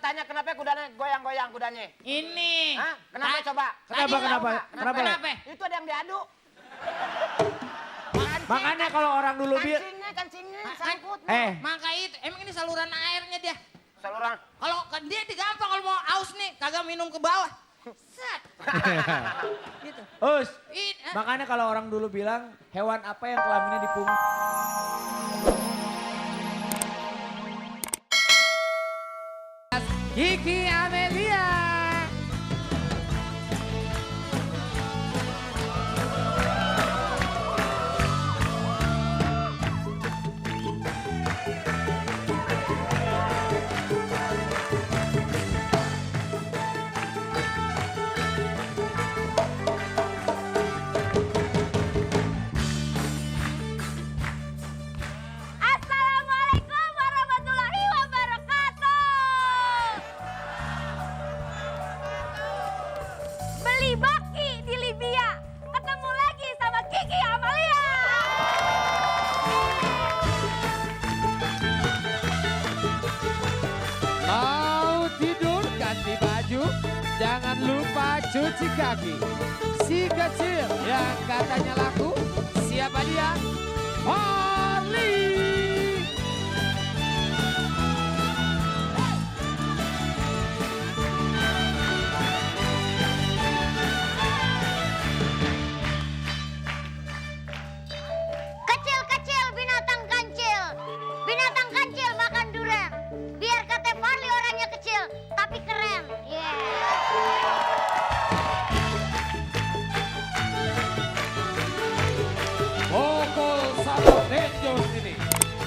tanya kenapa kudanya goyang-goyang kudanya? Ini. Hah? Kenapa coba? Kenapa? Itu ada yang diadu. Makanya kalau orang dulu Kancingnya sangkut. Maka itu, emang ini saluran airnya dia. Saluran. Kalau dia gampang kalau mau aus nih, kagak minum ke bawah. Set. Gitu. Us, makanya kalau orang dulu bilang hewan apa yang kelaminnya di punggung. Kiki Amelia. Assalamualaikum warahmatullahi wabarakatuh. Beli baki di Libya. Ketemu lagi sama Kiki Amalia. Mau tidur ganti baju, jangan lupa cuci kaki. Si kecil yang katanya laku, siapa dia? Harley. Kecil-kecil binatang kancil. Binatang kancil makan durian. Biar kata Farli orangnya kecil, tapi keren. Pukul 1 Denjos ini.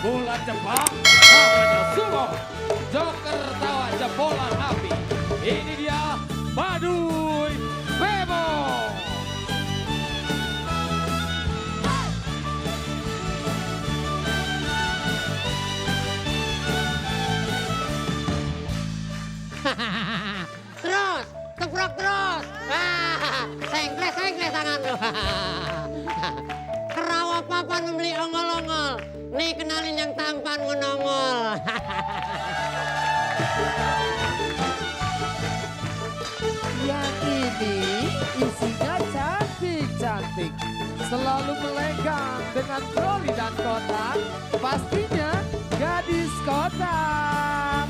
Bulan Jepang namanya Sumo. Joker tawa jebolan api. Ini dia Baduy Bebo. Terus, keprok terus. Sengkles tangan lu. Kerawa papan membeli ongol-ongol. Nih kenalin yang tampan menongol. Yang ini isinya cantik-cantik. Selalu melenggang dengan troli dan kotak. Pastinya gadis kotak.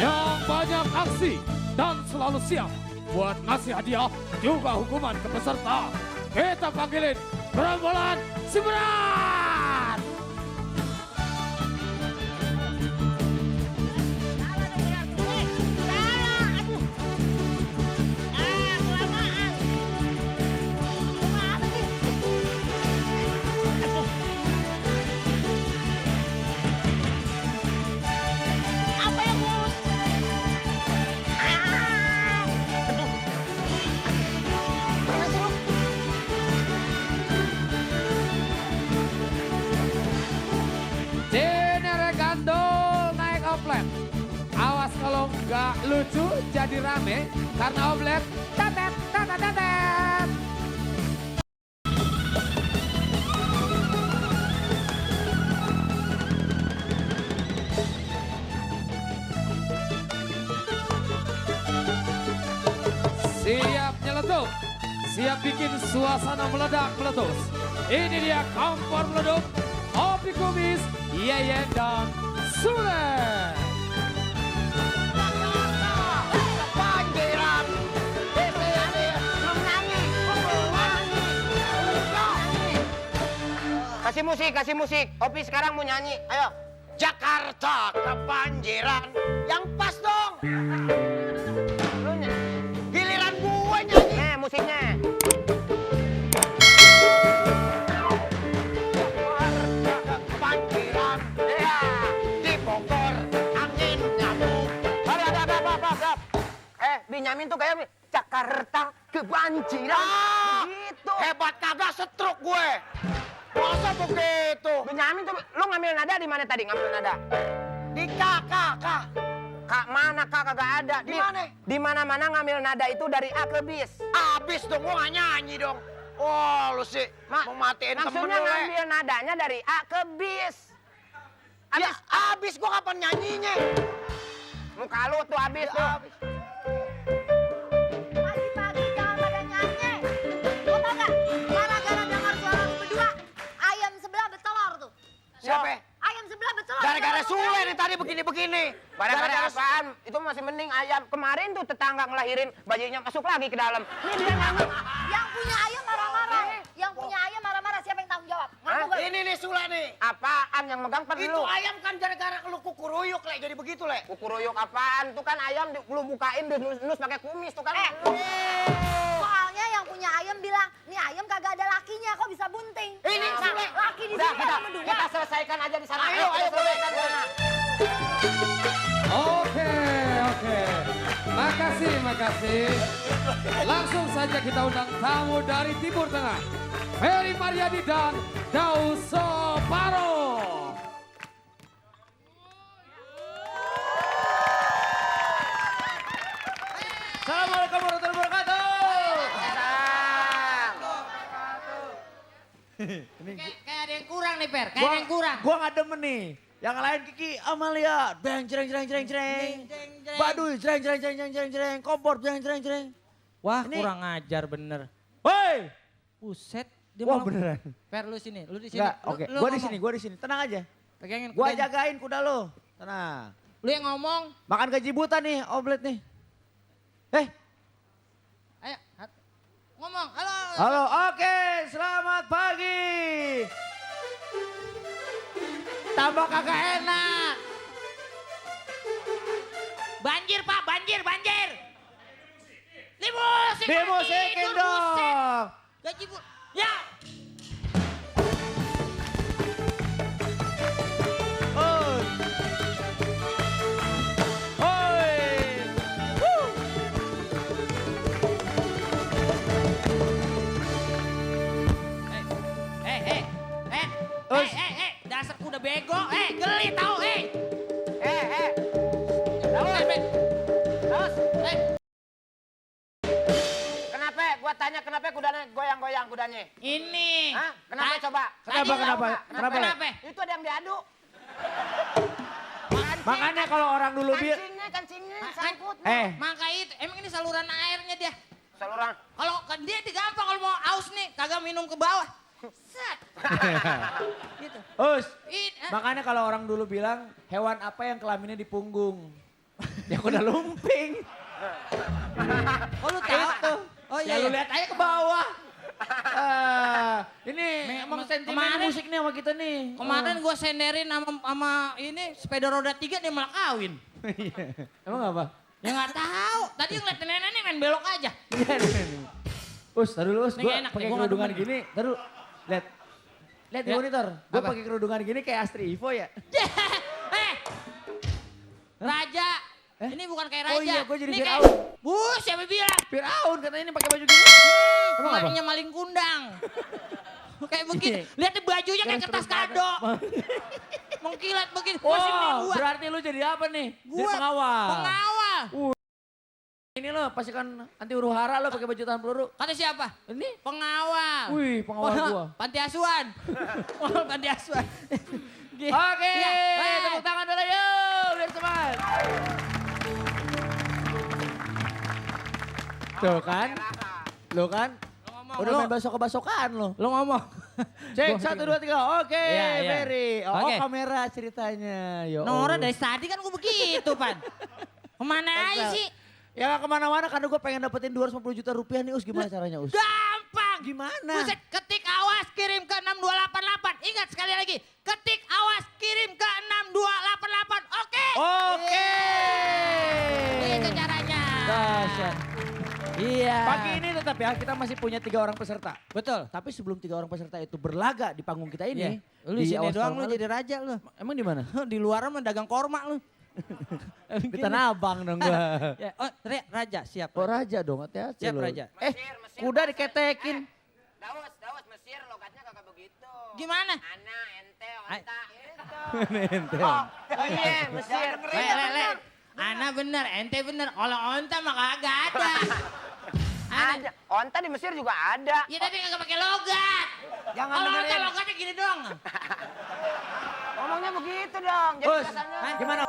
Yang banyak aksi dan selalu siap buat ngasih hadiah juga hukuman ke peserta. Kita panggilin gerombolan si berat. Dinere gandol naik oplet. Awas kalau nggak lucu jadi rame karena oplet tetet tetet tetet. Siap nyeletuk, siap bikin suasana meledak meletus. Ini dia kompor meleduk, Opi Kumis, Yeyen dan Sule. Kebanjiran. Kasih musik. Opi sekarang mau nyanyi. Ayo. Jakarta kebanjiran. Yang pas dong. Lu giliran gue nyanyi. Nih musiknya. Jakarta kebanjiran. Ya, di Bogor angin nyamuk. Hadap. Binyamin tuh kayak Jakarta kebanjiran. Gitu. Hebat kagak setruk gue. Masa begitu? Benyamin tuh, lu ngambil nada di mana tadi ngambil nada? Di kak. Kak mana kak kagak ada? Di mana? Di mana-mana ngambil nada itu dari A ke bis. Abis dong, gua nggak nyanyi dong. Wah, lu sih mau matiin temen Maksudnya lu, Le. ngambil nadanya dari A ke bis. Ya, abis gua kapan nyanyinya? Muka lu tuh habis Ya, tuh. abis. Pagi-pagi jangan pada nyanyi. Lo tau gak? Gara-gara dengar suara lu berdua, ayam sebelah bertelur tuh. Siapa? Ayam sebelah bertelur. Gara-gara Sule nih tadi begini-begini. Gara-gara apaan? Itu masih mending ayam. Kemarin tuh tetangga ngelahirin, bayinya masuk lagi ke dalam. Ini dia nyanyi. Yang punya ayam marah-marah. Yang punya ayam marah-marah, siapa yang tanggung jawab? Ngaku gak? Ini nih Sule nih. Apaan yang megang kan Itu lu? ayam kan gara-gara lu kukuruyuk, Le. Jadi begitu, Le. Kukuruyuk apaan? Tuh kan ayam lu bukain, nus pakai kumis tuh kan. Soalnya yang punya ayam bilang, nih ayam kagak ada lakinya, kok bisa bunting? Ini Nah, Sule. laki di Udah, sini kita, sama dua. kita selesaikan aja di sana. Ayo, Kita selesaikan di sana. Oke. Makasih. Langsung saja kita undang tamu dari Timur Tengah. Ferry Mariadi dan Daus Soparo. Assalamualaikum warahmatullahi wabarakatuh. Kayak ada yang kurang nih, Per. Kayak ada yang kurang. Gua nggak demen nih. Yang lain Kiki, Amalia, beng jreng. Baduy, jreng. Kompor, jreng. Wah, Ini- kurang ajar bener. Woi! Buset. Dia Wah mau- beneran. Per, lu sini. Lu di sini. Enggak, Lu- oke. lu Gua ngomong. di sini. Tenang aja. Pegangin Gua kudanya. jagain kuda lo. Tenang. Lu yang ngomong. Makan kejibutan nih, oblet nih. Ayo. Ngomong. Halo. Halo, oke. Selamat pagi. Tambah kagak enak. Banjir, Pak. Banjir. Dimusikin. Dimusikin tidur, buset. dong. Gaji bu. Ya. Oh. Oi. Woo. Dasar kuda bego. Geli tau. Daus, Eh. kenapa? Gua tanya kenapa kudanya goyang-goyang kudanya? Ini. Hah? Kenapa coba? Kenapa, Tadi kenapa? tahu nggak? Kenapa, Le? Kenapa? Itu ada yang diadu. Makanya kalau orang dulu Kancingnya sangkut. Maka itu, emang ini saluran airnya dia. Saluran. Kalau dia gampang kalau mau aus nih, kagak minum ke bawah. Set. Gitu. Us, It, makanya kalau orang dulu bilang hewan apa yang kelaminnya di punggung? Ya kuda lumping. Oh lu tahu? Itu. Oh Ya iya. lu lihat aja ke bawah. Ini emang sentimen kemarin- musik nih sama kita nih. Kemarin gue senderin sama ini sepeda roda 3 dia malah kawin. Emang apa? Ya nggak tahu. Tadi ngeliat nenek nih main belok aja. Iya nih. Us, taruh dulu Us, Ini gue nggak enak, pakai gua nggak kerudungan demen. gini. Taruh, lihat. Lihat di Ya. monitor, gue Apa? pakai kerudungan gini kayak Astri Ivo ya. Raja. Ini bukan kayak raja. Oh iya, gua jadi Ini Firaun. kayak- siapa bilang? Firaun katanya ini pakai baju gini. Emang apa? Malingnya maling kundang. Kayak begini. Iya. Lihat di bajunya kayak Yang kertas serem kado. Mengkilat begini. Masih punya Oh, gua. berarti lu jadi apa nih? Jadi Gua pengawal. Pengawal. Ini lo pasukan anti huru hara lo pakai baju tahan peluru. Kata siapa? Ini? Pengawal. Wih, pengawal gua. Panti asuhan. Pengawal panti asuhan. Oke, Iya, tepuk tangan dulu yuk, biar semangat. Tuh kan, lo kan, Lo ngomong. udah main basok-basokan lo. Lo ngomong. Cek, 1, 2, 3, oke, Iya, iya. Ferry. Oh, Oke. kamera ceritanya. Ya Nora Allah. dari tadi kan gue begitu, Pan. Kemana aja sih? Ya gak kemana-mana karena gue pengen dapetin 250 juta rupiah nih Us, gimana caranya Us? Gampang. Gimana? Buset, ketik awas kirim ke 6288. Ingat sekali lagi, ketik awas kirim ke 6288. Oke? Oke. Itu caranya. Dahsyat. Iya. Pagi ini tetap ya kita masih punya 3 orang peserta. Betul. Tapi sebelum 3 orang peserta itu berlaga di panggung kita ini. Lu di sini Awas doang lu Korma, jadi raja lu. Emang di mana? Di luar mah dagang korma lu. Di Tanah Abang dong gua. Ya, oh, raja siap. Oh raja dong, hati-hati Siap, lu. Raja. Mesir, Kuda diketekin. Daus, Mesir logatnya kagak begitu. Gimana? Ana, ente, Ay. onta, gitu. Ente. Oh iya, Mesir. Le. Ana bener, ente bener. Kalau onta mah kagak ada. Ana ada. Onta di Mesir juga ada. Ya tapi nggak pakai logat. Jangan Kalau onta dengerin. logatnya gini doang. Ngomongnya begitu dong. Jadi Bos, kesannya. gimana?